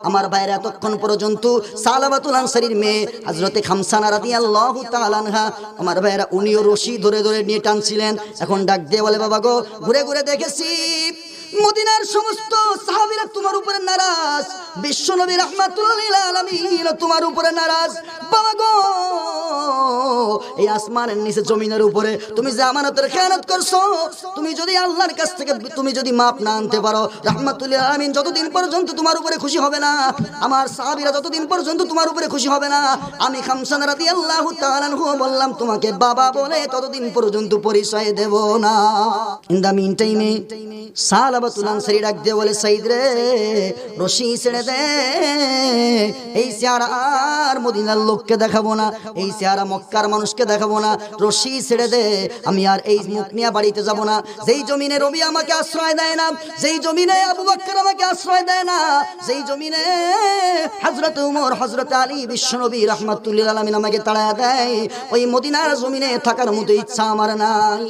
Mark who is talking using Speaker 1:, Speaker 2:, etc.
Speaker 1: আমার ভাইরা এতক্ষণ পর্যন্ত সালাবাতুল আনসারীর মেয়ে হযরতে খামসানা রাদিয়াল্লাহু তাআলা আনহা আমার ভাইরা উনিও রশি ধরে ধরে নিয়ে টানছিলেন। এখন ডাক দিয়ে বলে, বাবা গো, ঘুরে ঘুরে দেখেছি মদিনার সমস্ত সাহাবীরা তোমার উপরে নারাজ, বিশ্বনবী রাহমাতুল্লাহ লিল আলামিন তোমার উপরে নারাজ। বাবা গো, এই আসমানের নিচে জমিনের উপরে তুমি যে আমানতের খেয়ানত করছো, তুমি যদি আল্লাহর কাছ থেকে তুমি যদি মাপ না আনতে পারো, রাহমাতুল লিল আলামিন যতদিন পর্যন্ত তোমার উপরে খুশি হবে না, আমার সাহাবীরা যতদিন পর্যন্ত তোমার উপরে খুশি হবে না, আমি খামসানা রাদিয়াল্লাহু তাআলা আনহু বললাম তোমাকে বাবা বলে ততদিন পর্যন্ত পরিচয় দেব না। ইন দা মিন টাইমে সালাবাতুল আনসারী ডাক দিয়ে বলে, সাইদ রে, রশি ছেড়ে দে, এই চেহারা আর মদিনার লোককে দেখাবো না, এই চেহারা মক্কার মানুষকে দেখাবো না, রশি ছেড়ে দে, আমি আর এই মুখ নিয়ে বাড়িতে যাব না। যেই জমিনে রবি আমাকে আশ্রয় দেয় না, যেই জমিনে আবু বকর আমাকে আশ্রয় দেয় না, যেই জমিনে হযরত ওমর, হযরত আলী, বিশ্বনবী রাহমাতুল্লিল আলামিন আমাকে তাড়ায় দেয়, ওই মদিনার জমিনে থাকার মতো ইচ্ছা আমার নাই।